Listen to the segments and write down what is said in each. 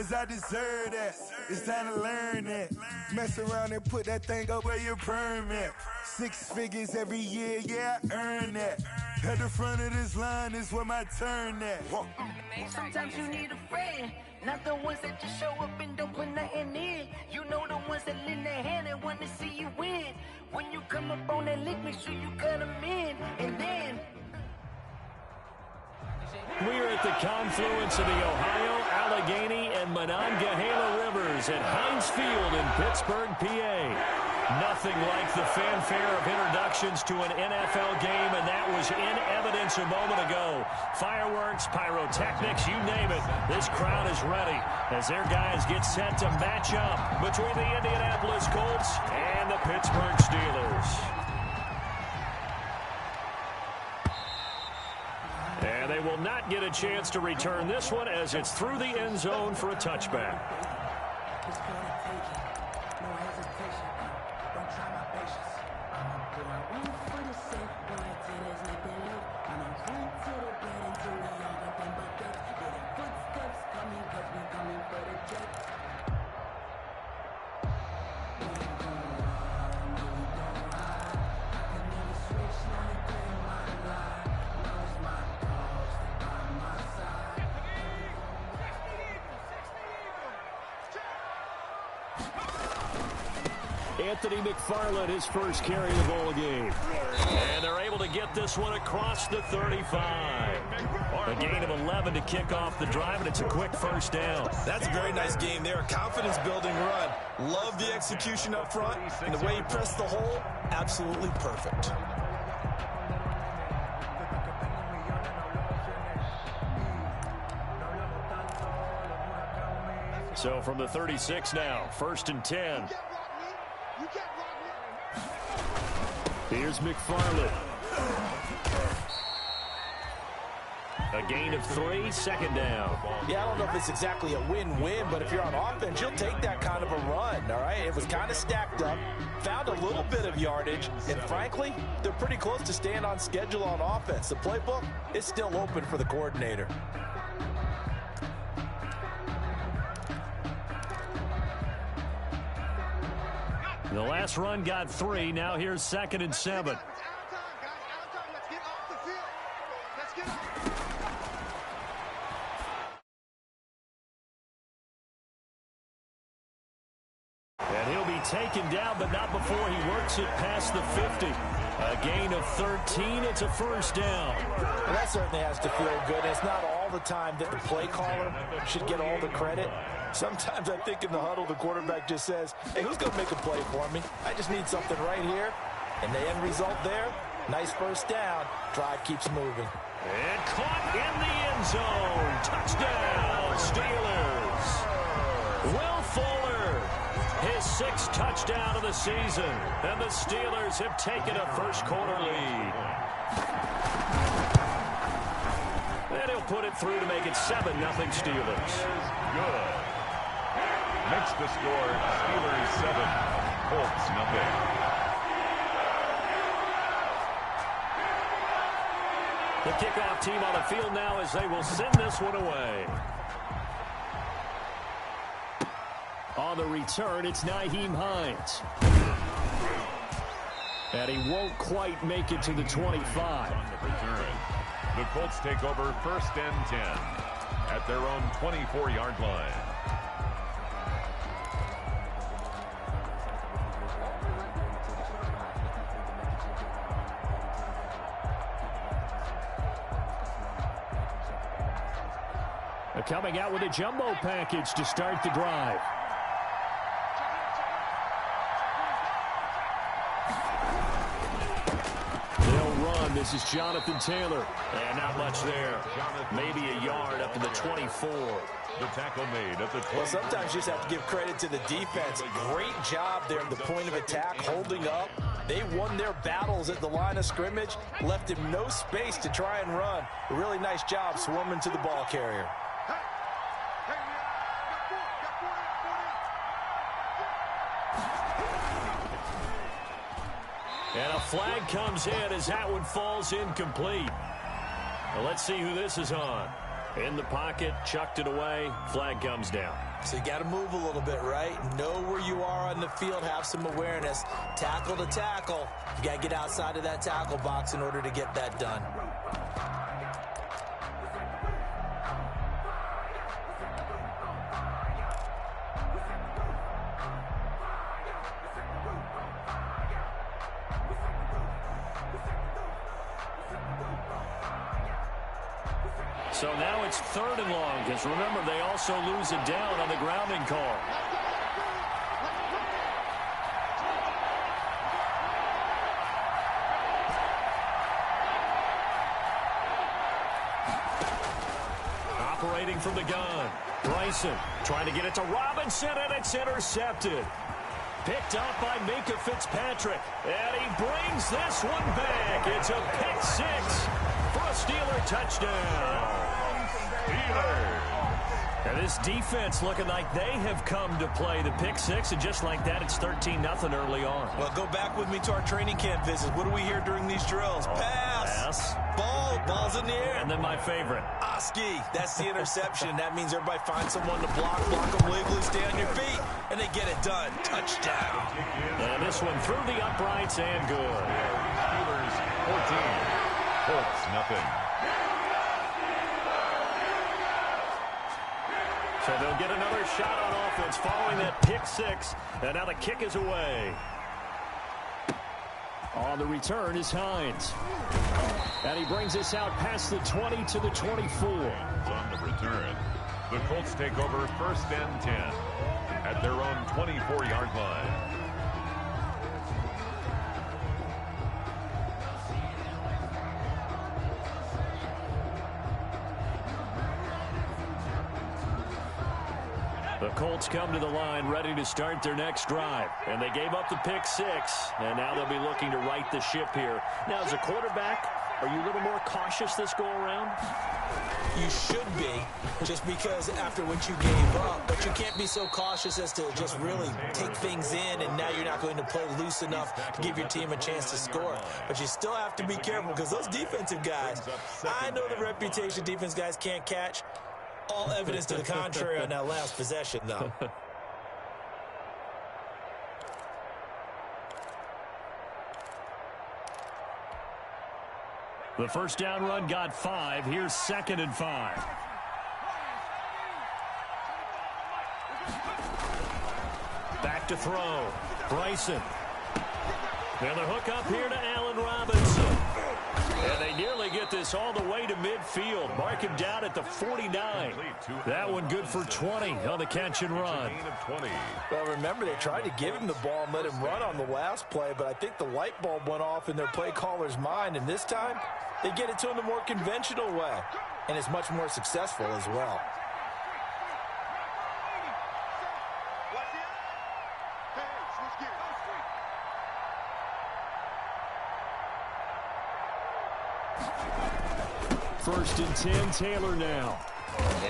cause I deserve that. It's time to learn that. Mess around and put that thing up where your permit. 6 figures every year, yeah, I earn that. At the front of this line is where my turn at. Sometimes you need a friend, not the ones that just show up and don't put nothing in. You know the ones that lend their hand and want to see you win. When you come up on that lick, make sure you cut them in. And then we're at the confluence of the Ohio, Allegheny, and Monongahela Rivers at Heinz Field in Pittsburgh, PA. Nothing like the fanfare of introductions to an NFL game, and that was in evidence a moment ago. Fireworks, pyrotechnics, you name it. This crowd is ready as their guys get set to match up between the Indianapolis Colts and the Pittsburgh Steelers. And they will not get a chance to return this one as it's through the end zone for a touchback. Anthony McFarland, his first carry of the ball game. And they're able to get this one across the 35. A gain of 11 to kick off the drive, and it's a quick first down. That's a very nice game there. Confidence-building run. Love the execution up front, and the way he pressed the hole, absolutely perfect. So from the 36 now, 1st and 10. Here's McFarland. A gain of 3, 2nd down. Yeah, I don't know if it's exactly a win-win, but if you're on offense, you'll take that kind of a run, all right? It was kind of stacked up, found a little bit of yardage, and frankly, they're pretty close to staying on schedule on offense. The playbook is still open for the coordinator. The last run got 3. Now here's 2nd and 7. And he'll be taken down, but not before he works it past the 50. A gain of 13. It's a first down. Well, that certainly has to feel good. It's not all the time that the play caller should get all the credit. Sometimes I think in the huddle, the quarterback just says, hey, who's going to make a play for me? I just need something right here. And the end result there, nice first down. Drive keeps moving. And caught in the end zone. Touchdown, Steelers. Will Fuller, his 6th touchdown of the season. And the Steelers have taken a first-quarter lead. And he'll put it through to make it 7-0 Steelers. Good. Makes the score Steelers 7, Colts 0. The kickoff team on the field now as they will send this one away. On the return, it's Nyheim Hines. And he won't quite make it to the 25. On the return, the Colts take over 1st and 10 at their own 24-yard line. Coming out with a jumbo package to start the drive. They'll run. This is Jonathan Taylor. And not much there. Maybe a yard up to the 24. The tackle made at the 20. Well, sometimes you just have to give credit to the defense. Great job there at the point of attack, holding up. They won their battles at the line of scrimmage, left him no space to try and run. A really nice job swarming to the ball carrier. And a flag comes in as that one falls incomplete. Well, let's see who this is on. In the pocket, chucked it away, flag comes down. So you got to move a little bit, right? Know where you are on the field, have some awareness. Tackle to tackle. You got to get outside of that tackle box in order to get that done. So now it's 3rd and long, because remember, they also lose it down on the grounding call. Operating from the gun, Bryson trying to get it to Robinson, and it's intercepted. Picked up by Minka Fitzpatrick, and he brings this one back. It's a pick 6 for a Steeler touchdown. And this defense looking like they have come to play the pick 6, and just like that, it's 13-0 early on. Well, go back with me to our training camp visit. What do we hear during these drills? Pass. Ball's in the air. And then my favorite. Oski, that's the interception. That means everybody finds someone to block them legally, stay on your feet, and they get it done. Touchdown. And this one through the uprights and good. Steelers 14, Colts nothing. So they'll get another shot on offense following that pick 6, and now the kick is away. On the return is Hines. And he brings us out past the 20 to the 24. On the return, the Colts take over 1st and 10 at their own 24-yard line. The Colts come to the line ready to start their next drive. And they gave up the pick 6, and now they'll be looking to right the ship here. Now, as a quarterback, are you a little more cautious this go-around? You should be, just because after what you gave up, but you can't be so cautious as to just really take things in, and now you're not going to play loose enough to give your team a chance to score. But you still have to be careful, because those defensive guys, I know the reputation defense guys can't catch. All evidence to the contrary on that last possession, though. The first down run got 5. Here's 2nd and 5. Back to throw. Bryson. And the hook up here to Allen Robinson. And they nearly get this all the way to midfield. Mark him down at the 49. That one good for 20 on the catch and run. Well, remember, they tried to give him the ball and let him run on the last play, but I think the light bulb went off in their play caller's mind, and this time they get it to him the more conventional way, and it's much more successful as well. First and 10, Taylor now.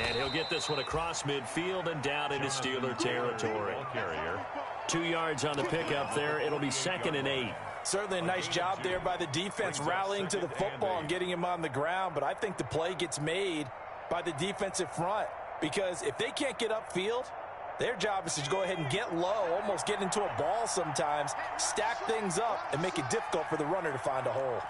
And he'll get this one across midfield and down into Steeler territory. 2 yards on the pickup there. It'll be 2nd and 8. Certainly a nice job there by the defense rallying to the football and getting him on the ground, but I think the play gets made by the defensive front, because if they can't get upfield, their job is to go ahead and get low, almost get into a ball sometimes, stack things up, and make it difficult for the runner to find a hole.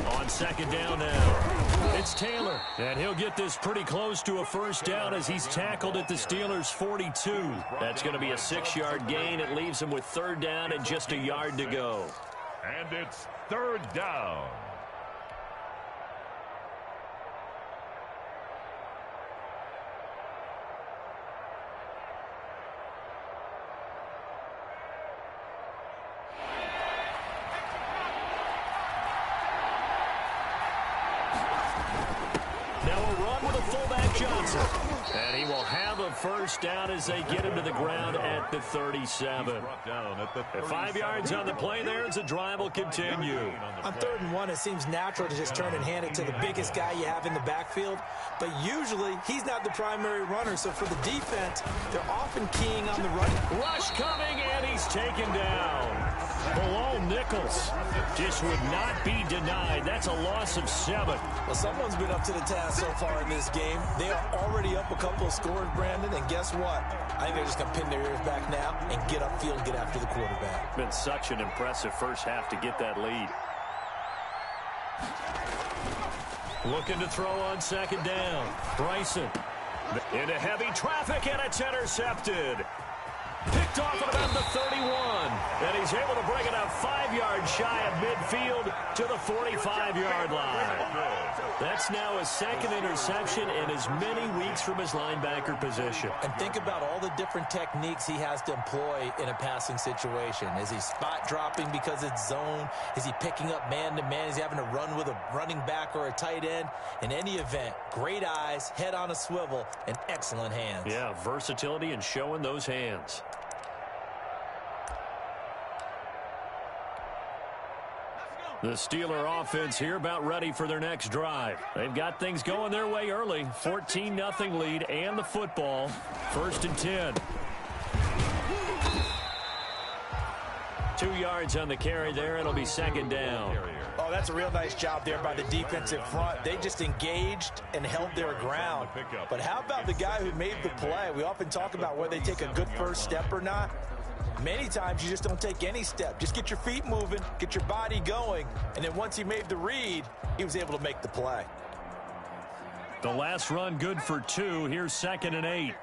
On 2nd down now, it's Taylor, and he'll get this pretty close to a first down as he's tackled at the Steelers' 42. That's going to be a 6-yard gain. It leaves him with 3rd down and just a yard to go. And it's 3rd down. Now a run with a fullback Johnson. And he will have a first down as they get him to the ground at the 37. 5 yards on the play there as the drive will continue. On 3rd and 1, it seems natural to just turn and hand it to the biggest guy you have in the backfield. But usually, he's not the primary runner. So for the defense, they're often keying on the running. Rush coming, and he's taken down. Below Nichols. Just would not be denied. That's a loss of 7. Well, someone's been up to the task so far in this game. They are already up a couple of scores, Brandon, and guess what? I think they're just going to pin their ears back now and get upfield and get after the quarterback. Been such an impressive first half to get that lead. Looking to throw on second down. Bryson into heavy traffic, and it's intercepted. Picked off at about the 31, and he's able to bring it up 5 yards shy of midfield to the 45-yard line. That's now his second interception in as many weeks from his linebacker position. And think about all the different techniques he has to employ in a passing situation. Is he spot dropping because it's zone? Is he picking up man-to-man? Is he having to run with a running back or a tight end? In any event, great eyes, head on a swivel, and excellent hands. Yeah, versatility and showing those hands. The Steeler offense here about ready for their next drive. They've got things going their way early. 14-0 lead and the football. 1st and 10. 2 yards on the carry there. It'll be second down. Oh, that's a real nice job there by the defensive front. They just engaged and held their ground. But how about the guy who made the play? We often talk about whether they take a good first step or not. Many times you just don't take any step. Just get your feet moving, get your body going, and then once he made the read, he was able to make the play. The last run good for 2. Here's 2nd and 8.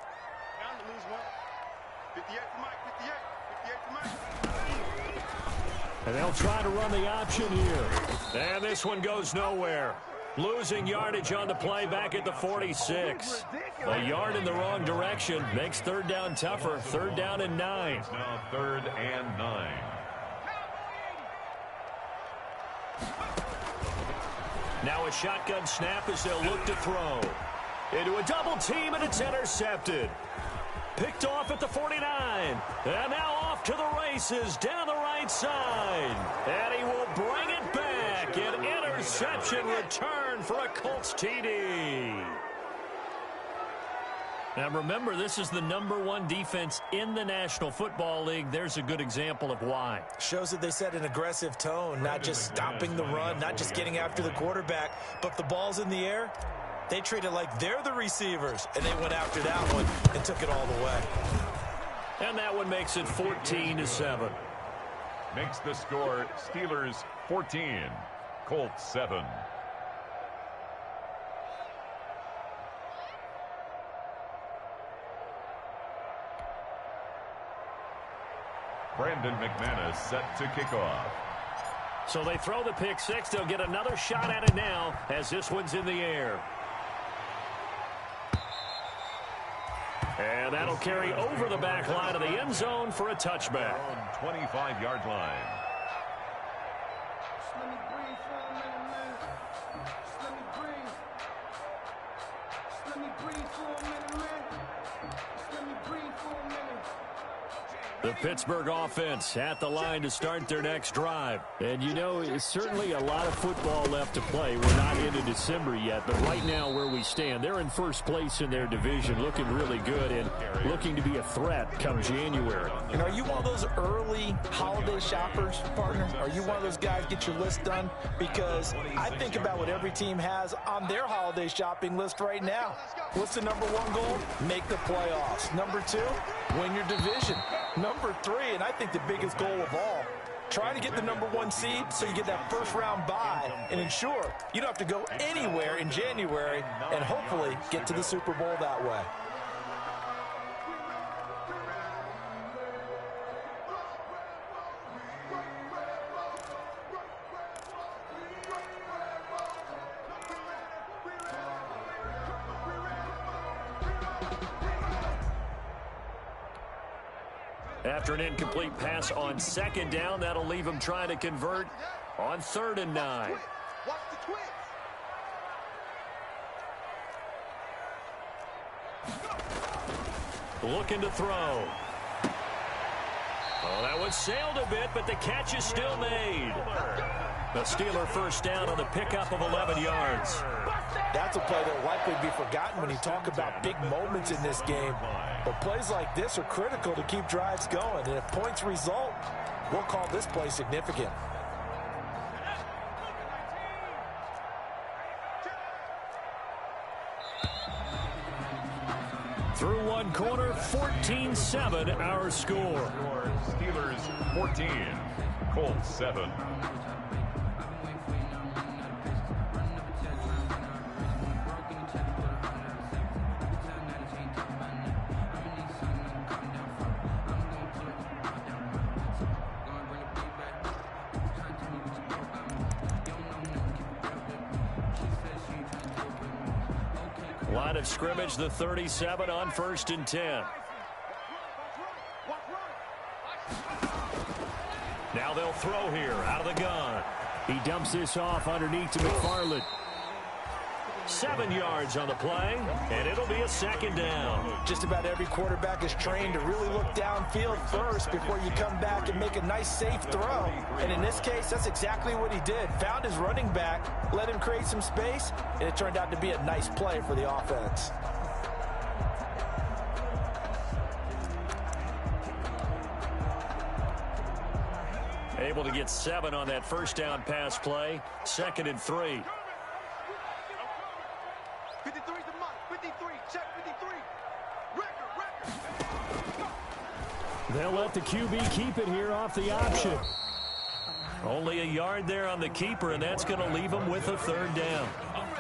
And they'll try to run the option here. And this one goes nowhere. Losing yardage on the play back at the 46. A yard in the wrong direction makes 3rd down tougher. 3rd down and 9. Now 3rd and 9. Now a shotgun snap as they'll look to throw. Into a double team, and it's intercepted. Picked off at the 49. And now off to the races down the right side. And he will bring it back. An interception return for a Colts TD. Now remember, this is the #1 defense in the National Football League. There's a good example of why. Shows that they set an aggressive tone, not just stopping the run, not just getting after the quarterback, but the ball's in the air. They treat it like they're the receivers, and they went after that one and took it all the way. And that one makes it 14-7. Makes the score Steelers 14, Colts 7. Brandon McManus set to kick off. So they throw the pick six. They'll get another shot at it now as this one's in the air. And that'll carry over the back line of the end zone for a touchback. 25-yard line. Let me breathe for a minute, man. Let me breathe. Let me breathe for a minute, man. Let me breathe for a minute. The Pittsburgh offense at the line to start their next drive. And, you know, it's certainly a lot of football left to play. We're not into December yet, but right now where we stand, they're in first place in their division, looking really good and looking to be a threat come January. And are you one of those early holiday shoppers, partner? Are you one of those guys get your list done? Because I think about what every team has on their holiday shopping list right now. What's the #1 goal? Make the playoffs. #2, win your division. #3, and I think the biggest goal of all, trying to get the #1 seed so you get that first-round bye and ensure you don't have to go anywhere in January and hopefully get to the Super Bowl that way. After an incomplete pass on second down, that'll leave him trying to convert on 3rd and 9. Looking to throw. Oh, that one sailed a bit, but the catch is still made. The Steeler first down on the pickup of 11 yards. That's a play that will likely be forgotten when you talk about big moments in this game. But plays like this are critical to keep drives going. And if points result, We'll call this play significant. Through one quarter, 14-7 our score. Steelers 14, Colts 7. Line of scrimmage, the 37 on 1st and 10. Now they'll throw here out of the gun. He dumps this off underneath to McFarland. 7 yards on the play, and it'll be a 2nd down. Just about every quarterback is trained to really look downfield first before you come back and make a nice, safe throw. And in this case, that's exactly what he did. Found his running back, let him create some space, and it turned out to be a nice play for the offense. Able to get 7 on that 1st down pass play. 2nd and 3. 53 to Mike. 53. Check 53. Record. They'll let the QB keep it here off the option. Only a yard there on the keeper, and that's going to leave him with a 3rd down.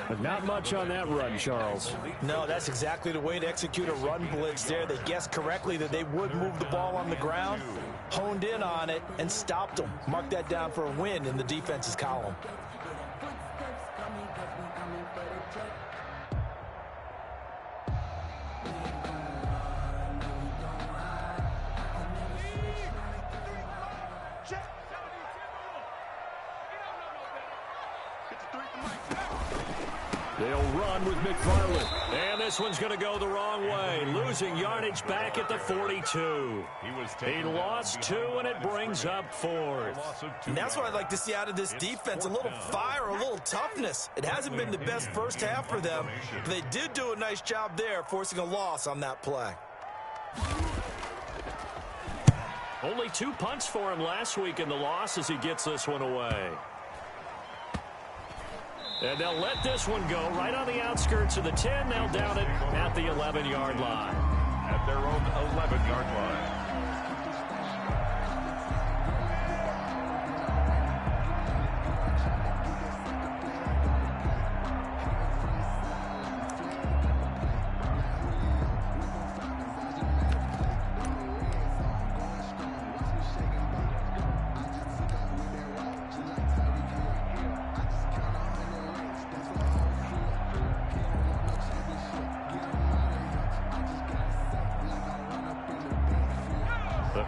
But not much on that run, Charles. No, that's exactly the way to execute a run blitz there. They guessed correctly that they would move the ball on the ground, honed in on it, and stopped them. Mark that down for a win in the defense's column. They'll run with McFarland. And this one's going to go the wrong way. Losing yardage back at the 42. He lost 2, and it brings up 4th. And that's what I'd like to see out of this defense. A little fire, a little toughness. It hasn't been the best first half for them, but they did do a nice job there, forcing a loss on that play. Only 2 punts for him last week in the loss as he gets this one away. And they'll let this one go right on the outskirts of the 10. They'll down it at the 11-yard line. At their own 11-yard line.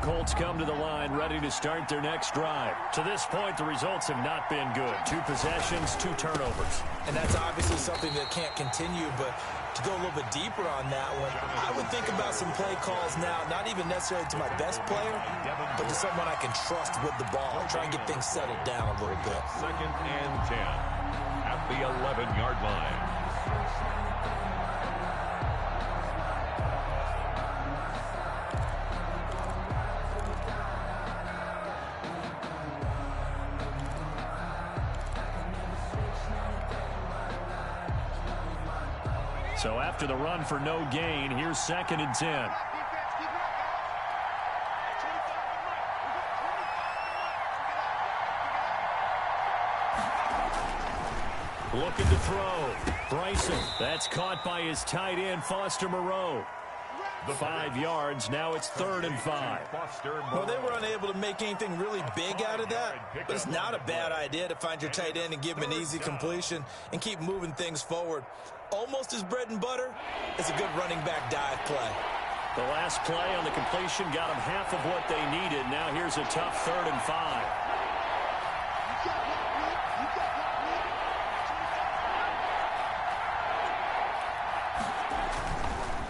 Colts come to the line ready to start their next drive. To this point, the results have not been good. 2 possessions, 2 turnovers. And that's obviously something that can't continue, but to go a little bit deeper on that one, I would think about some play calls now, not even necessarily to my best player, but to someone I can trust with the ball. Try and get things settled down a little bit. 2nd and 10 at the 11-yard line. So after the run for no gain, here's 2nd and 10. Looking to throw. Bryson. That's caught by his tight end, Foster Moreau. 5 yards. Now it's 3rd and 5. Well, they were unable to make anything really big out of that, but it's not a bad idea to find your tight end and give him an easy completion and keep moving things forward. Almost his bread and butter is a good running back dive play. The last play on the completion got them half of what they needed. Now here's a tough 3rd and 5.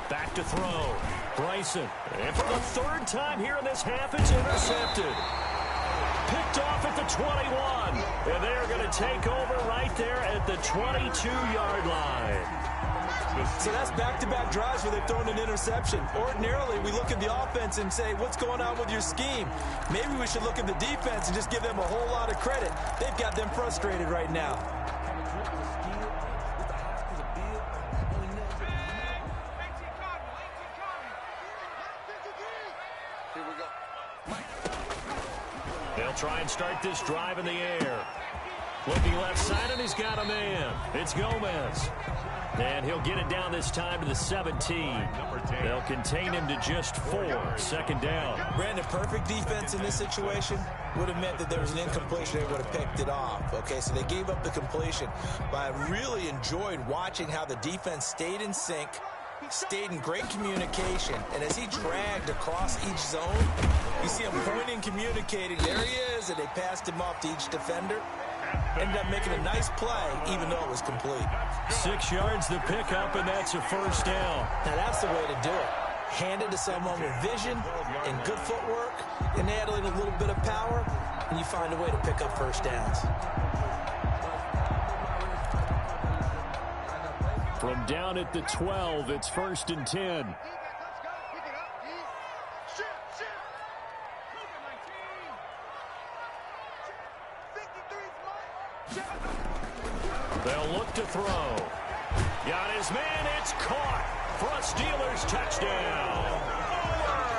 Back to throw. Bryson. And for the 3rd time here in this half, it's intercepted. Picked off at the 21. And they're going to take over right there at the 22-yard line. So that's back-to-back drives where they've thrown an interception. Ordinarily, we look at the offense and say, what's going on with your scheme? Maybe we should look at the defense and just give them a whole lot of credit. They've got them frustrated right now. They'll try and start this drive in the air. Looking left side, and he's got a man. It's Gomez. And he'll get it down this time to the 17. They'll contain him to just 4. Second down. Brandon, perfect defense in this situation would have meant that there was an incompletion. They would have picked it off. Okay, so they gave up the completion. But I really enjoyed watching how the defense stayed in sync, stayed in great communication, and as he dragged across each zone, you see him pointing, communicating. There he is, and they passed him off to each defender. Ended up making a nice play, even though it was complete. 6 yards the pickup, and that's a first down. Now, that's the way to do it. Hand it to someone with vision and good footwork, and add in a little bit of power, and you find a way to pick up first downs. From down at the 12, it's 1st and 10. They'll look to throw. Got his man. It's caught for a Steelers touchdown.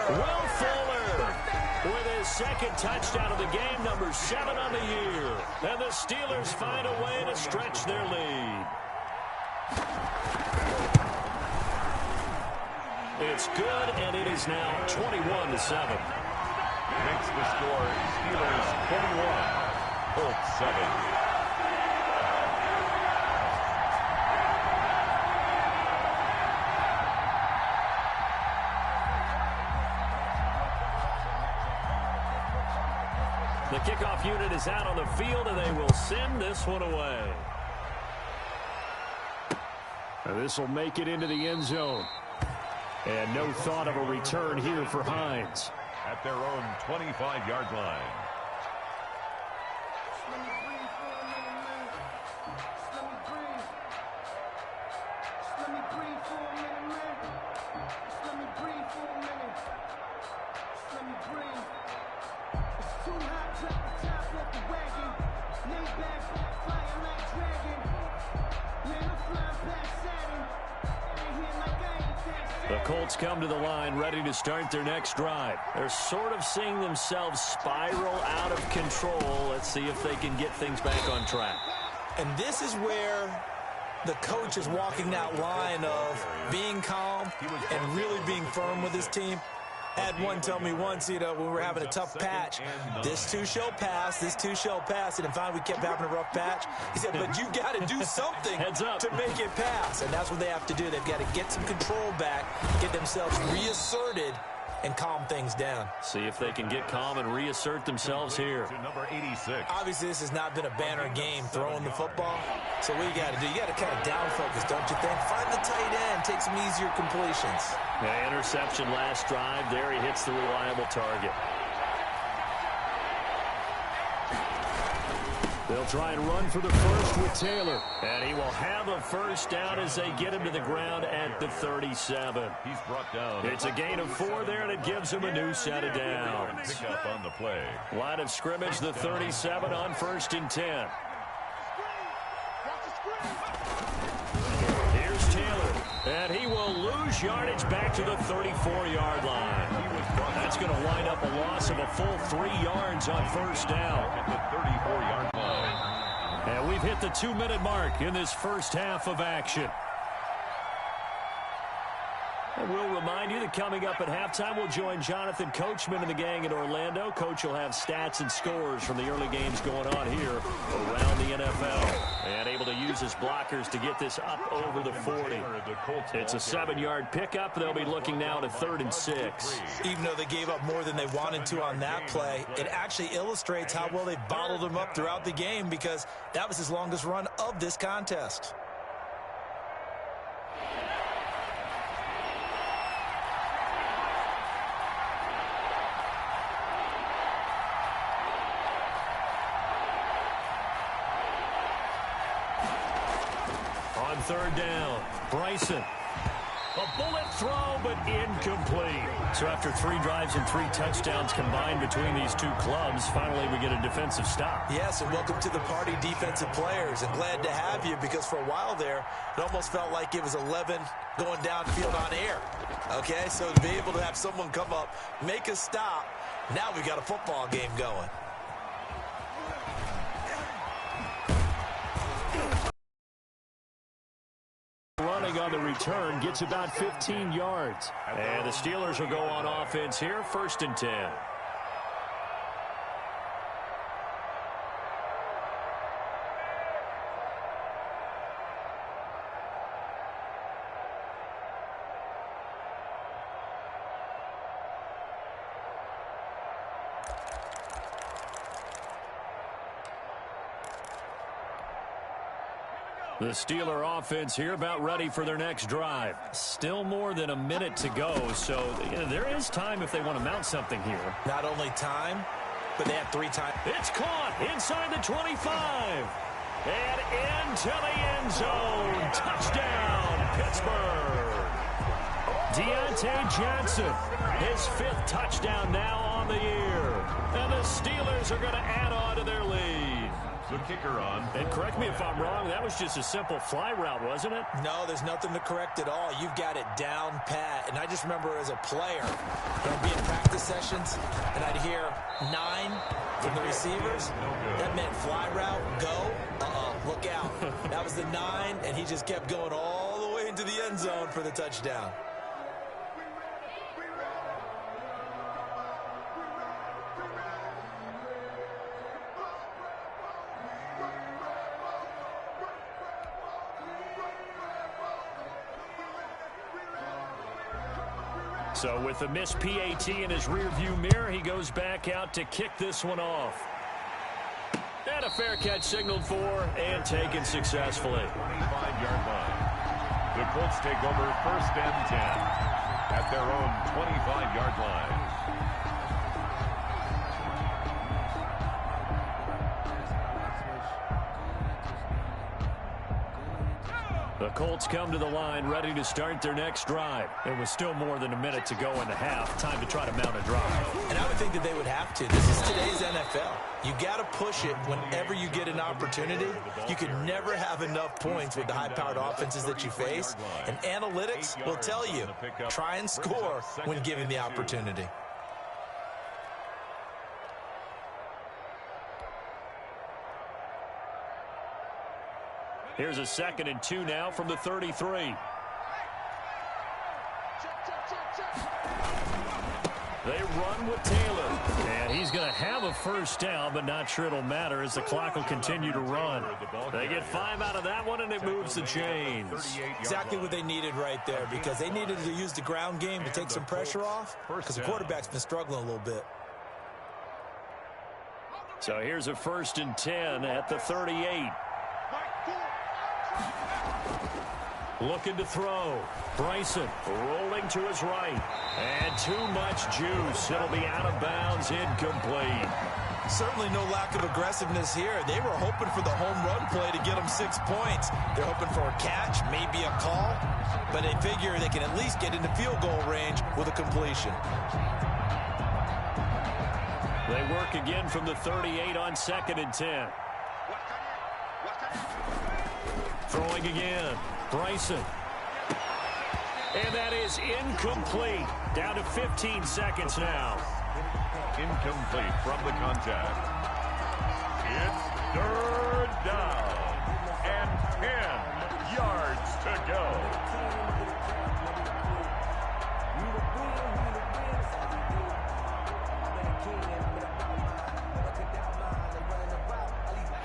Will Fuller with his second touchdown of the game, number 7 on the year. And the Steelers find a way to stretch their lead. It's good, and it is now 21-7. Makes the score Steelers 21, Colts 7. The kickoff unit is out on the field, and they will send this one away. This will make it into the end zone. And no thought of a return here for Hines. At their own 25-yard line. The Colts come to the line ready to start their next drive. They're sort of seeing themselves spiral out of control. Let's see if they can get things back on track. And this is where the coach is walking that line of being calm and really being firm with his team. Had one tell me once, when we were having a tough patch, this too shall pass, this too shall pass. And finally, we kept having a rough patch. He said, but you got to do something to make it pass. And that's what they have to do. They've got to get some control back, get themselves reasserted, and calm things down. See if they can get calm and reassert themselves here. To number 86. Obviously, this has not been a banner game throwing the football. So what you got to do, you got to kind of down focus, don't you think? Find the tight end, take some easier completions. Yeah, interception last drive. There he hits the reliable target. They'll try and run for the first with Taylor. And he will have a first down as they get him to the ground at the 37. He's brought down. It's a gain of 4 there, and it gives him a new set of downs. Pick up on the play. Line of scrimmage, the 37 on 1st and 10. Here's Taylor, and he will lose yardage back to the 34-yard line. That's going to wind up a loss of a full 3 yards on first down. At the 34-yard line. And we've hit the 2-minute mark in this first half of action. And we'll remind you that coming up at halftime, we'll join Jonathan Coachman and the gang in Orlando. Coach will have stats and scores from the early games going on here around the NFL. And able to use his blockers to get this up over the 40. It's a 7-yard pickup. They'll be looking now to 3rd and 6. Even though they gave up more than they wanted to on that play, it actually illustrates how well they bottled him up throughout the game, because that was his longest run of this contest. on third down. Bryson. A bullet throw, but incomplete. So after 3 drives and 3 touchdowns combined between these two clubs, finally we get a defensive stop. Yes, and welcome to the party, defensive players. And glad to have you, because for a while there, it almost felt like it was 11 going downfield on air. Okay, so to be able to have someone come up, make a stop, now we got a football game going. Running on the return, gets about 15 yards. And the Steelers will go on offense here, 1st and 10. The Steeler offense here about ready for their next drive. Still more than a minute to go, so there is time if they want to mount something here. Not only time, but they have 3 times. It's caught inside the 25. And into the end zone. Touchdown, Pittsburgh. Deontay Johnson, his 5th touchdown now on the year. And the Steelers are going to add on to their lead. The kicker on. And correct me if I'm wrong, that was just a simple fly route, wasn't it? No, there's nothing to correct at all. You've got it down pat. And I just remember as a player, I'd be in practice sessions, and I'd hear 9 from the receivers. That meant fly route, go, look out. That was the 9, and he just kept going all the way into the end zone for the touchdown. So with the missed PAT in his rearview mirror, he goes back out to kick this one off. And a fair catch signaled for and taken successfully. 25-yard line. The Colts take over 1st and 10 at their own 25-yard line. The Colts come to the line ready to start their next drive. There was still more than a minute to go in the half. Time to try to mount a drive. And I would think that they would have to. This is today's NFL. You got to push it whenever you get an opportunity. You can never have enough points with the high-powered offenses that you face. And analytics will tell you, try and score when given the opportunity. Here's a 2nd and 2 now from the 33. They run with Taylor. And he's going to have a 1st down, but not sure it'll matter as the clock will continue to run. They get 5 out of that one, and it moves the chains. Exactly what they needed right there, because they needed to use the ground game to take some pressure off, because the quarterback's been struggling a little bit. So here's a 1st and 10 at the 38. Looking to throw. Bryson rolling to his right. And too much juice. It'll be out of bounds, incomplete. Certainly no lack of aggressiveness here. They were hoping for the home run play to get them 6 points. They're hoping for a catch, maybe a call. But they figure they can at least get into field goal range with a completion. They work again from the 38 on 2nd and 10. Throwing again. Bryson. And that is incomplete. Down to 15 seconds now. Incomplete from the contact. It's 3rd down and 10 yards to go.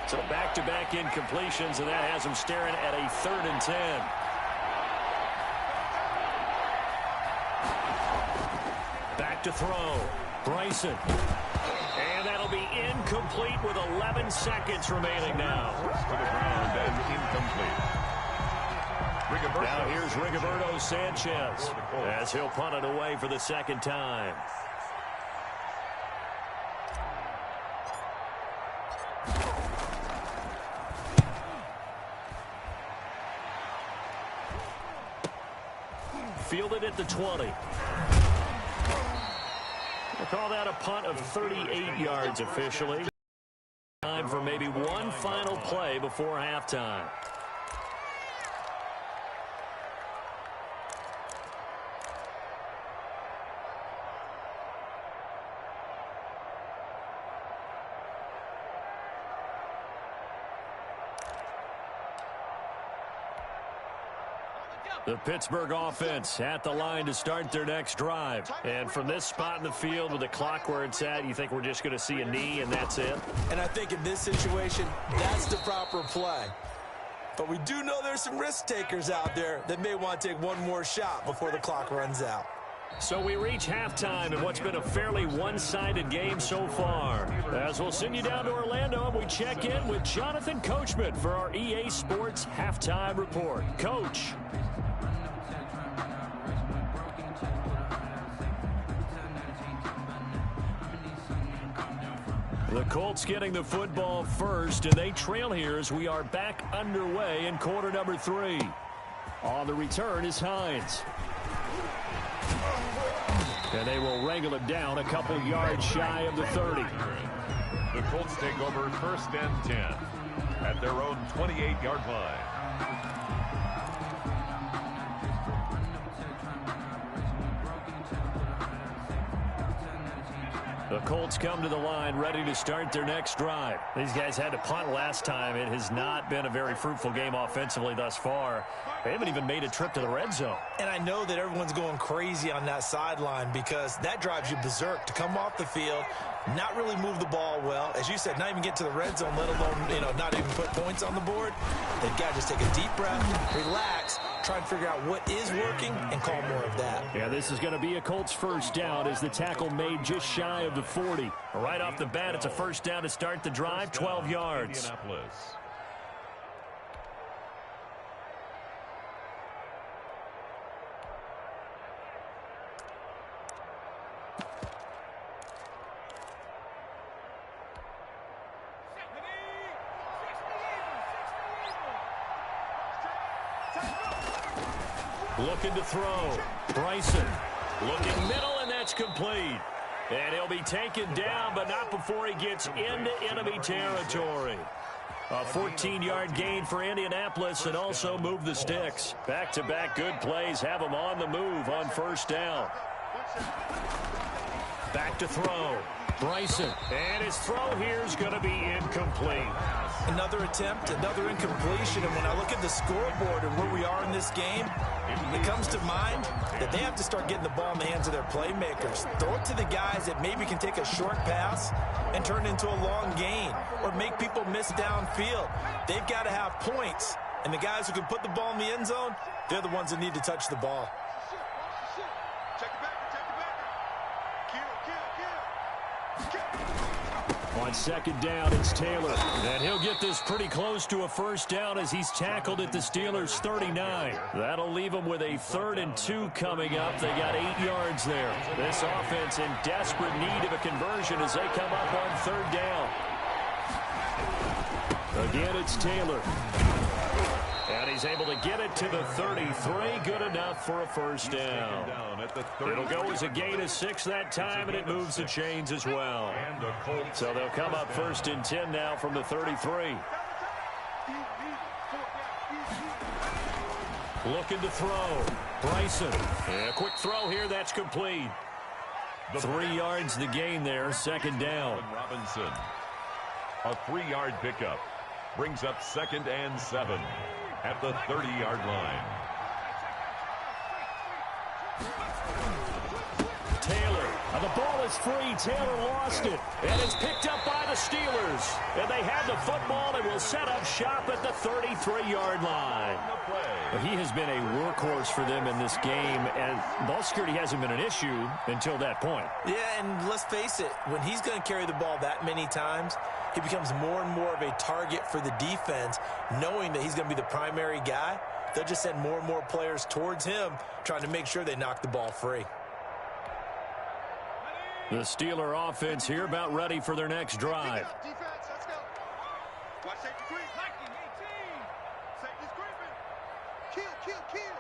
So back-to-back incompletions, and that has them staring at a 3rd and 10. Back to throw. Bryson. And that'll be incomplete with 11 seconds remaining now. To the ground and incomplete. Now here's Rigoberto Sanchez as he'll punt it away for the 2nd time. fielded at the 20. We'll call that a punt of 38 yards officially. Time for maybe one final play before halftime. The Pittsburgh offense at the line to start their next drive. And from this spot in the field with the clock where it's at, you think we're just going to see a knee and that's it? And I think in this situation, that's the proper play. But we do know there's some risk takers out there that may want to take one more shot before the clock runs out. So we reach halftime in what's been a fairly one-sided game so far. As we'll send you down to Orlando, and we check in with Jonathan Coachman for our EA Sports Halftime Report. Coach. The Colts getting the football first, and they trail here as we are back underway in quarter number 3. On the return is Hines. And they will wrangle it down a couple yards shy of the 30. The Colts take over first and 10 at their own 28-yard line. The Colts come to the line ready to start their next drive. These guys had to punt last time. It has not been a very fruitful game offensively thus far. They haven't even made a trip to the red zone. And I know that everyone's going crazy on that sideline because that drives you berserk to come off the field, not really move the ball well. As you said, not even get to the red zone, let alone, not even put points on the board. They've got to just take a deep breath, relax, try and figure out what is working and call more of that. Yeah, this is going to be a Colts first down as the tackle made just shy of the 40. Right off the bat, it's a first down to start the drive, 12 yards. Looking to throw. Bryson looking middle, and that's complete. And he'll be taken down, but not before he gets into enemy territory. A 14-yard gain for Indianapolis and also move the sticks. Back-to-back good plays have them on the move on first down. Back to throw. Bryson. And his throw here is going to be incomplete. Another attempt, another incompletion. And when I look at the scoreboard and where we are in this game, it comes to mind that they have to start getting the ball in the hands of their playmakers. Throw it to the guys that maybe can take a short pass and turn it into a long gain or make people miss downfield. They've got to have points. And the guys who can put the ball in the end zone, they're the ones that need to touch the ball. On second down, it's Taylor. And he'll get this pretty close to a first down as he's tackled at the Steelers' 39. That'll leave them with a 3rd and 2 coming up. They got 8 yards there. This offense in desperate need of a conversion as they come up on 3rd down. Again, it's Taylor. And he's able to get it to the 33. Good enough for a first down. It'll go as a gain of 6 that time, and it moves the chains as well. So they'll come up 1st and 10 now from the 33. Looking to throw. Bryson. And a quick throw here. That's complete. 3 yards the gain there. 2nd down. Robinson. A 3-yard pickup. Brings up 2nd and 7. At the 30-yard line. Taylor. The ball is free. Taylor lost it. And it's picked up by the Steelers. And they have the football and will set up shop at the 33-yard line. He has been a workhorse for them in this game, and ball security hasn't been an issue until that point. Yeah, and let's face it, when he's going to carry the ball that many times, he becomes more and more of a target for the defense, knowing that he's going to be the primary guy. They'll just send more and more players towards him, trying to make sure they knock the ball free. The Steeler offense here about ready for their next drive. Defense, let's go. Watch safety creep. 18. Safety's creeping. Kill.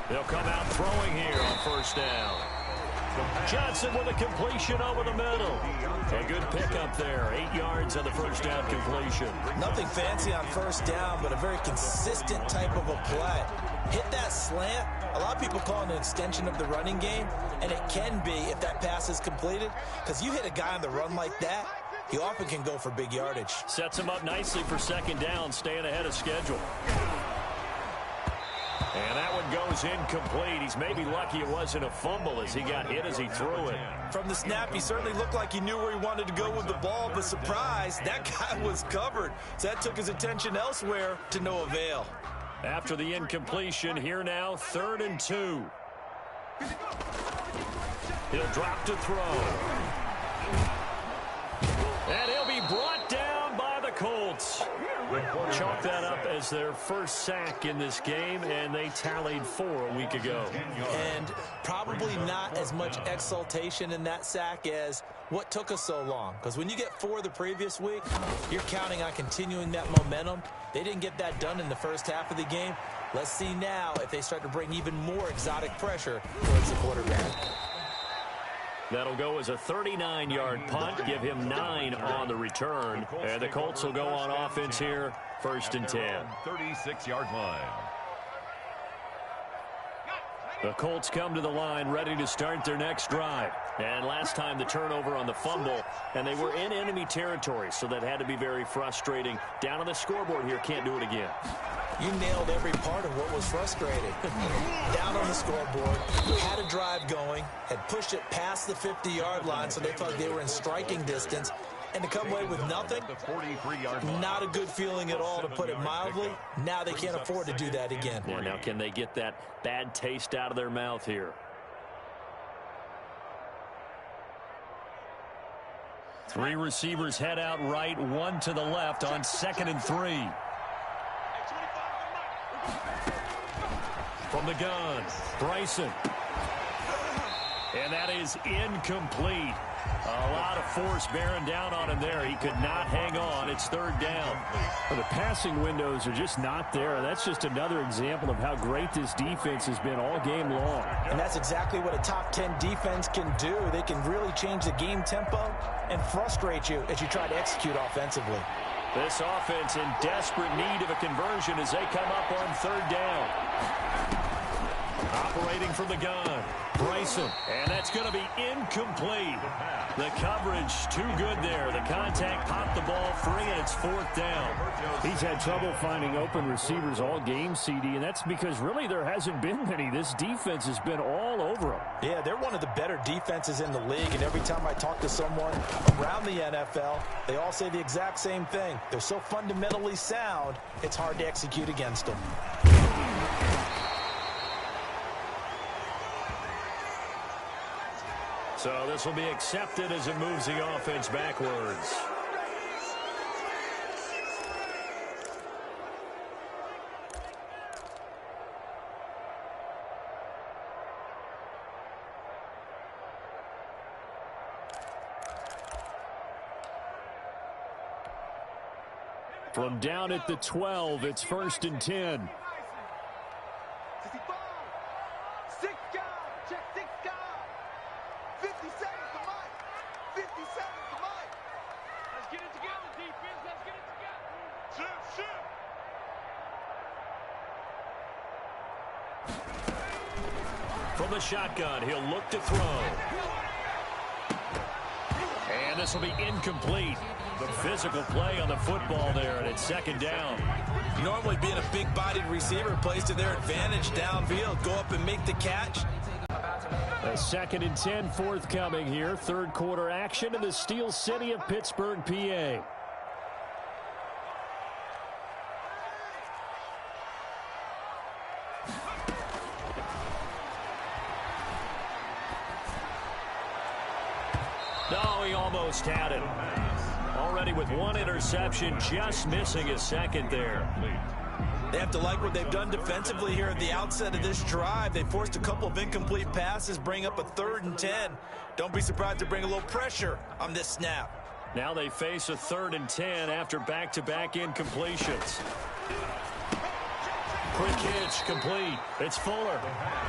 They'll come out throwing here on first down. Johnson with a completion over the middle. A good pickup there. 8 yards on the first down completion. Nothing fancy on first down, but a very consistent type of a play. Hit that slant. A lot of people call it an extension of the running game, and it can be if that pass is completed, because you hit a guy on the run like that, he often can go for big yardage. Sets him up nicely for second down, staying ahead of schedule. And that one goes incomplete. He's maybe lucky it wasn't a fumble as he got hit as he threw it. From the snap, he certainly looked like he knew where he wanted to go with the ball, but surprise, that guy was covered. So that took his attention elsewhere to no avail. After the incompletion, here now, 3rd and 2. He'll drop to throw. And he'll be brought down by the Colts. Chalk that up as their first sack in this game, and they tallied 4 a week ago. And probably not as much exultation in that sack as what took us so long. Because when you get 4 the previous week, you're counting on continuing that momentum. They didn't get that done in the first half of the game. Let's see now if they start to bring even more exotic pressure towards the quarterback. That'll go as a 39-yard punt, give him 9 on the return. And the Colts will go on offense here, 1st and 10. 36-yard line. The Colts come to the line ready to start their next drive. And last time the turnover on the fumble, and they were in enemy territory, so that had to be very frustrating. Down on the scoreboard here, can't do it again. You nailed every part of what was frustrating. Down on the scoreboard, had a drive going, had pushed it past the 50-yard line, so they thought they were in striking distance. And to come away with nothing, not a good feeling at all, to put it mildly. Now they can't afford to do that again. Yeah, now can they get that bad taste out of their mouth here? Three receivers head out right, 1 to the left on 2nd and 3. From the gun, Bryson. And that is incomplete. A lot of force bearing down on him there. He could not hang on. It's 3rd down. Well, the passing windows are just not there. That's just another example of how great this defense has been all game long. And that's exactly what a top 10 defense can do. They can really change the game tempo and frustrate you as you try to execute offensively. This offense in desperate need of a conversion as they come up on 3rd down. Operating from the gun, Bryson, and that's going to be incomplete. The coverage too good there. The contact popped the ball free, and it's 4th down. He's had trouble finding open receivers all game, CD, and that's because really there hasn't been many. This defense has been all over him. Yeah, they're one of the better defenses in the league, and every time I talk to someone around the NFL, they all say the exact same thing. They're so fundamentally sound, it's hard to execute against them. So this will be accepted as it moves the offense backwards. From down at the 12, it's 1st and 10. From the shotgun, he'll look to throw. And this will be incomplete. The physical play on the football there, and it's 2nd down. Normally being a big-bodied receiver plays to their advantage downfield. Go up and make the catch. A 2nd and 10 forthcoming here. 3rd quarter action in the Steel City of Pittsburgh, PA. No, he almost had it. Already with 1 interception, just missing his 2nd there. They have to like what they've done defensively here at the outset of this drive. They forced a couple of incomplete passes, bring up a 3rd and 10. Don't be surprised to bring a little pressure on this snap. Now they face a 3rd and 10 after back-to-back incompletions. Quick hitch, complete. It's Fuller.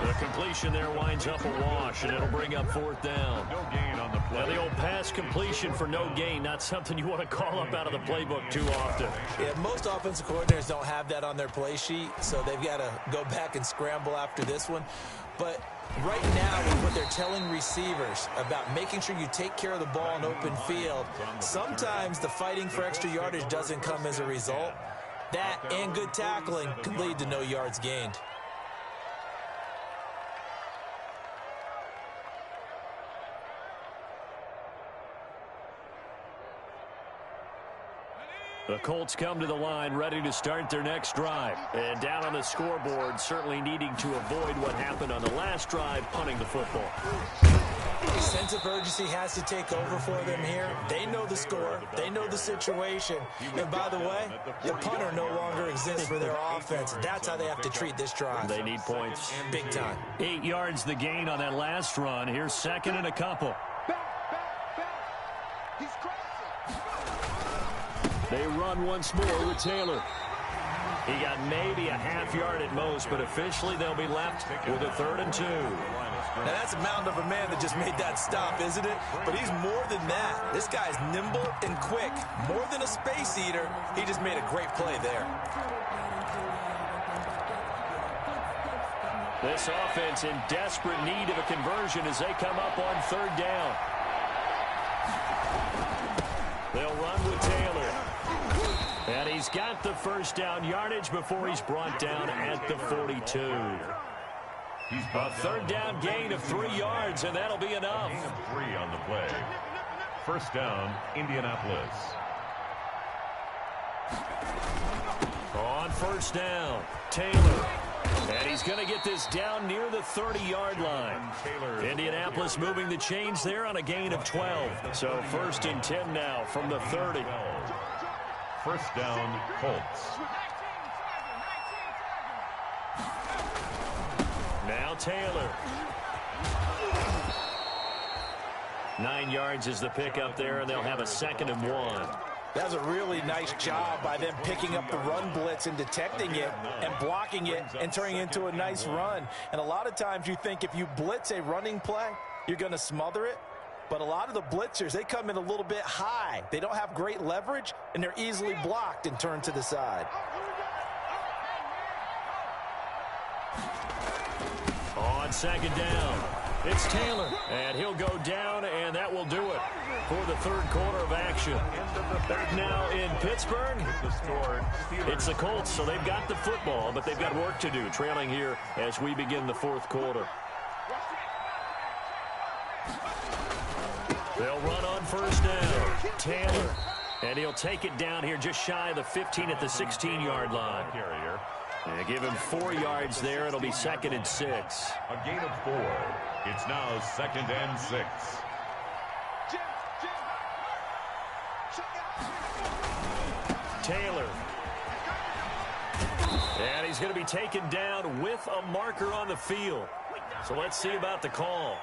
The completion there winds up a wash, and it'll bring up fourth down. No gain on the play. Now, the old pass completion for no gain, not something you want to call up out of the playbook too often. Yeah, most offensive coordinators don't have that on their play sheet, so they've got to go back and scramble after this one. But right now, what they're telling receivers about making sure you take care of the ball in open field, sometimes the fighting for extra yardage doesn't come as a result. That and good tackling could lead to no yards gained. The Colts come to the line ready to start their next drive. And down on the scoreboard, certainly needing to avoid what happened on the last drive, punting the football. The sense of urgency has to take over for them here. They know the score. They know the situation. And by the way, the punter no longer exists for their offense. That's how they have to treat this drive. They need points. Big time. 8 yards the gain on that last run. Here's second and a couple. He's crazy. They run once more with Taylor. He got maybe a half yard at most, but officially they'll be left with a 3rd and 2. Now that's a mound of a man that just made that stop, isn't it? But he's more than that. This guy's nimble and quick. More than a space eater, he just made a great play there. This offense in desperate need of a conversion as they come up on 3rd down. They'll run with Taylor. And he's got the first down yardage before he's brought down at the 42. A 3rd down gain of 3 yards, and that'll be enough. Gain of 3 on the play. First down, Indianapolis. On first down, Taylor. And he's going to get this down near the 30-yard line. Indianapolis moving the chains there on a gain of 12. So 1st and 10 now from the 30. First down, Colts. Now Taylor. 9 yards is the pickup there, and they'll have a 2nd and 1. That was a really nice job by them picking up the run blitz and detecting it and blocking it and turning it into a nice run. And a lot of times you think if you blitz a running play, you're going to smother it. But a lot of the blitzers, they come in a little bit high. They don't have great leverage, and they're easily blocked and turned to the side. On 2nd down, it's Taylor. And he'll go down, and that will do it for the 3rd quarter of action. Back now in Pittsburgh, it's the Colts, so they've got the football, but they've got work to do, trailing here as we begin the 4th quarter. They'll run on first down. Taylor. And he'll take it down here just shy of the 15 at the 16-yard line. And give him 4 yards there. It'll be 2nd and 6. A gain of 4. It's now 2nd and 6. Taylor. And he's going to be taken down with a marker on the field. So let's see about the call.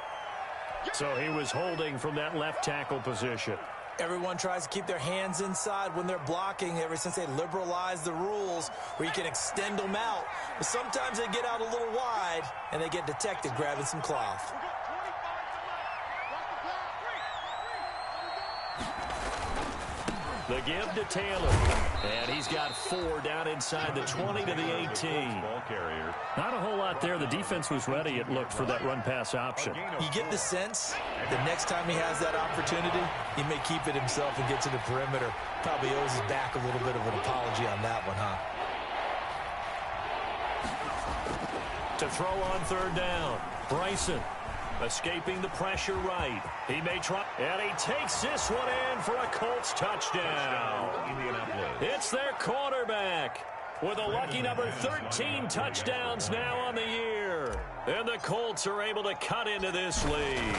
So he was holding from that left tackle position. Everyone tries to keep their hands inside when they're blocking ever since they liberalized the rules where you can extend them out. But sometimes they get out a little wide and they get detected grabbing some cloth. The give to Taylor. And he's got 4 down inside the 20 to the 18. Ball carrier. Not a whole lot there. The defense was ready, it looked, for that run-pass option. You get the sense the next time he has that opportunity, he may keep it himself and get to the perimeter. Probably owes his back a little bit of an apology on that one, huh? To throw on 3rd down, Bryson. Escaping the pressure right. He may try, and he takes this one in for a Colts touchdown. It's their quarterback with a lucky number 13 touchdowns now on the year. And the Colts are able to cut into this lead.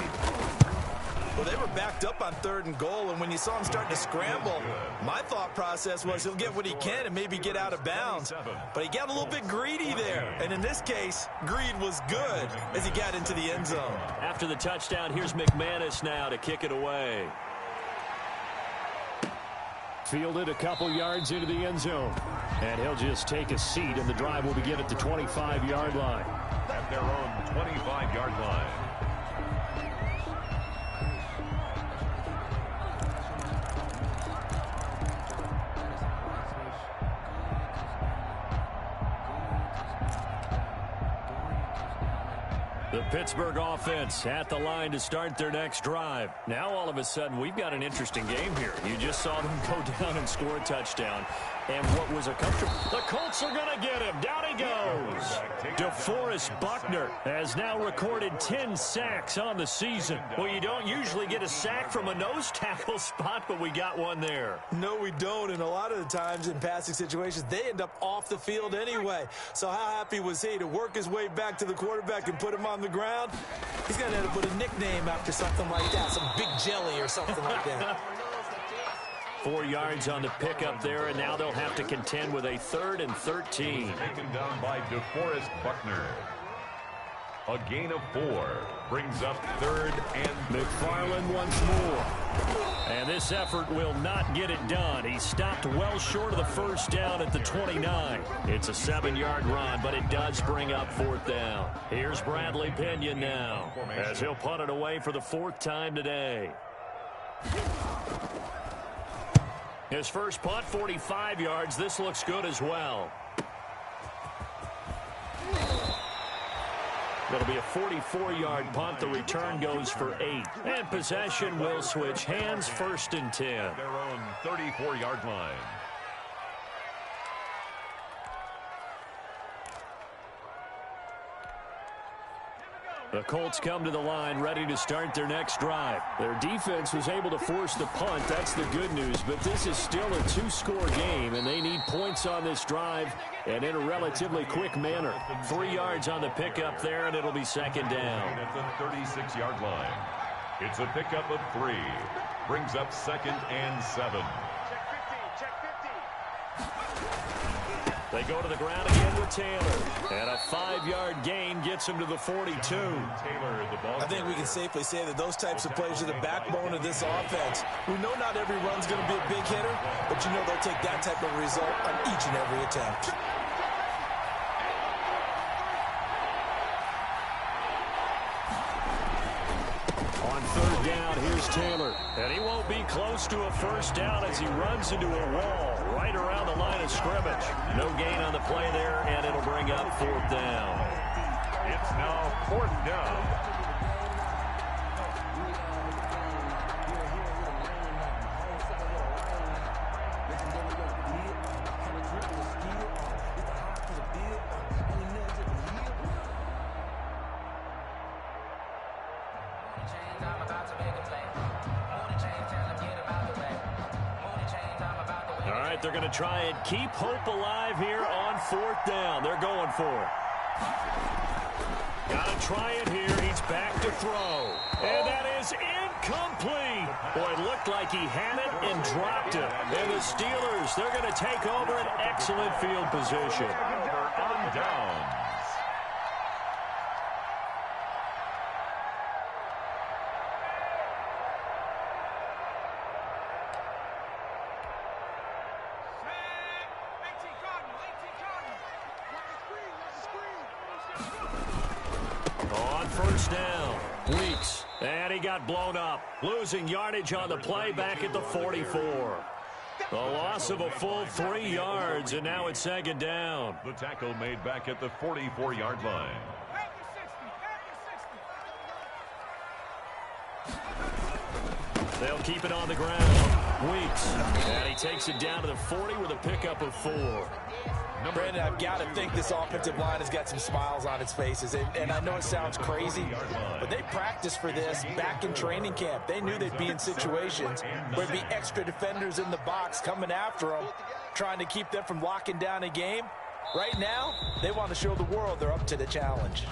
Well, they were backed up on 3rd and goal, and when you saw him starting to scramble, my thought process was he'll get what he can and maybe get out of bounds. But he got a little bit greedy there, and in this case, greed was good as he got into the end zone. After the touchdown, here's McManus now to kick it away. Fielded a couple yards into the end zone. And he'll just take a seat, and the drive will begin at the 25-yard line. At their own 25-yard line. The Pittsburgh offense at the line to start their next drive. Now all of a sudden we've got an interesting game here. You just saw them go down and score a touchdown. And what was a comfortable... The Colts are going to get him. Down he goes. DeForest Buckner has now recorded 10 sacks on the season. Well, you don't usually get a sack from a nose tackle spot, but we got one there. No, we don't. And a lot of the times in passing situations, they end up off the field anyway. So how happy was he to work his way back to the quarterback and put him on the ground? He's going to end up with a nickname after something like that, some Big Jelly or something like that. 4 yards on the pickup there, and now they'll have to contend with a 3rd and 13. Taken down by DeForest Buckner. A gain of 4 brings up 3rd and McFarland once more. And this effort will not get it done. He stopped well short of the first down at the 29. It's a 7-yard run, but it does bring up 4th down. Here's Bradley Pinion now, as he'll punt it away for the 4th time today. His first punt, 45 yards. This looks good as well. It'll be a 44-yard punt. The return goes for 8. And possession will switch hands, 1st and 10. their own 34-yard line. The Colts come to the line ready to start their next drive. Their defense was able to force the punt. That's the good news. But this is still a 2-score game, and they need points on this drive and in a relatively quick manner. 3 yards on the pickup there, and it'll be 2nd down. At the 36-yard line. It's a pickup of 3. Brings up 2nd and 7. They go to the ground again with Taylor. And a 5-yard gain gets him to the 42. Taylor, the ball. I think we can safely say that those types of plays are the backbone of this offense. We know not every run's going to be a big hitter, but you know they'll take that type of result on each and every attempt. On 3rd down, here's Taylor. And he won't be close to a first down as he runs into a wall right around the line of scrimmage. No gain on the play there, and it'll bring up 4th down. It's now 4th down. They're going to try and keep hope alive here on 4th down. They're going for it. Got to try it here. He's back to throw. And that is incomplete. Boy, it looked like he had it and dropped it. And the Steelers, they're going to take over an excellent field position. On downs. Down. Weeks. And he got blown up. Losing yardage on the play back at the 44. A loss of a full 3 yards, and now it's 2nd down. The tackle made back at the 44-yard line. They'll keep it on the ground. Weeks. And he takes it down to the 40 with a pickup of 4. Brandon, I've got to think this offensive line has got some smiles on its faces. And I know it sounds crazy, but they practiced for this back in training camp. They knew they'd be in situations where there'd be extra defenders in the box coming after them, trying to keep them from locking down a game. Right now, they want to show the world they're up to the challenge.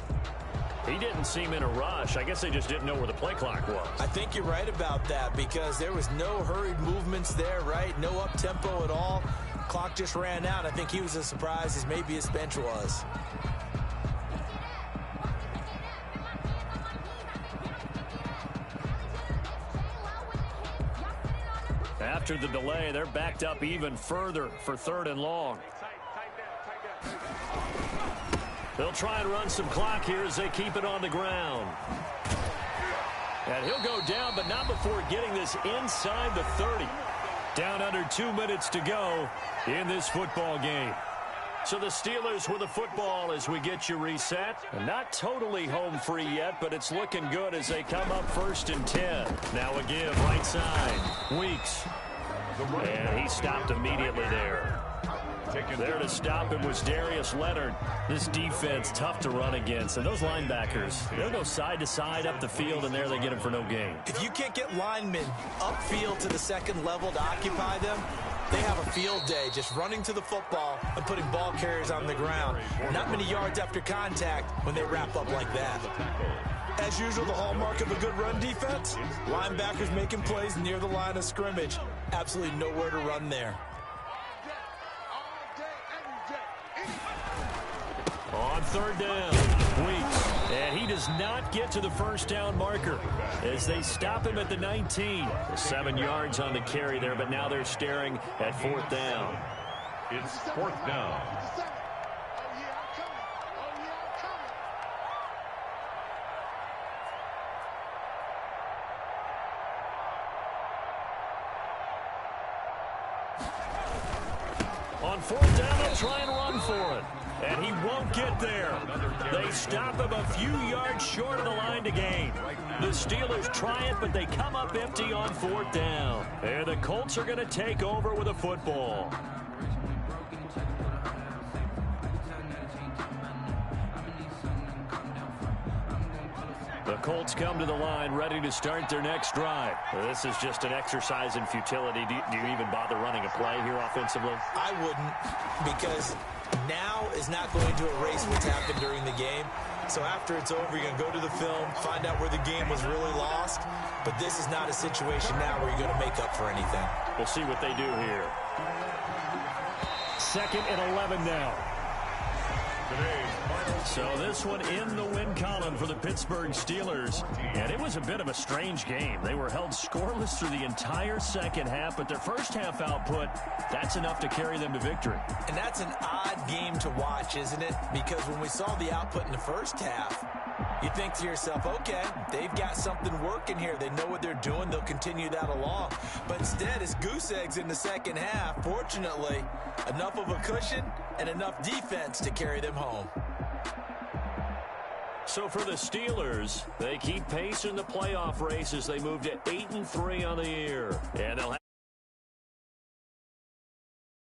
He didn't seem in a rush. I guess they just didn't know where the play clock was. I think you're right about that because there was no hurried movements there, right? No up-tempo at all. Clock just ran out. I think he was as surprised as maybe his bench was. after the delay. They're backed up even further for 3rd and long. They'll try and run some clock here as they keep it on the ground. And he'll go down, but not before getting this inside the 30. Down under 2 minutes to go in this football game. So the Steelers with the football as we get you reset. And not totally home free yet, but it's looking good as they come up 1st and 10. Now a give right side. Weeks. And he stopped immediately there. There to stop him was Darius Leonard. This defense tough to run against. And those linebackers, they'll go side to side up the field, and there they get him for no gain. If you can't get linemen upfield to the 2nd level to occupy them, they have a field day just running to the football and putting ball carriers on the ground. Not many yards after contact when they wrap up like that. As usual, the hallmark of a good run defense, linebackers making plays near the line of scrimmage. Absolutely nowhere to run there. On 3rd down, Weeks. And he does not get to the 1st down marker as they stop him at the 19. 7 yards on the carry there, but now they're staring at 4th down. It's 4th down. On 4th down, they'll try and run for it. And he won't get there. They stop him a few yards short of the line to gain. The Steelers try it, but they come up empty on 4th down. And the Colts are going to take over with a football. The Colts come to the line ready to start their next drive. This is just an exercise in futility. Do you even bother running a play here offensively? I wouldn't, because now is not going to erase what's happened during the game. So after it's over, you're going to go to the film, find out where the game was really lost. But this is not a situation now where you're going to make up for anything. We'll see what they do here. 2nd and 11 now. So this one in the win column for the Pittsburgh Steelers. And it was a bit of a strange game. They were held scoreless through the entire 2nd half, but their 1st half output, that's enough to carry them to victory. And that's an odd game to watch, isn't it? Because when we saw the output in the 1st half, you think to yourself, okay, they've got something working here. They know what they're doing. They'll continue that along. But instead, it's goose eggs in the 2nd half. Fortunately, enough of a cushion and enough defense to carry them home. So for the Steelers, they keep pace in the playoff race as they move to 8-3 on the year. And they'll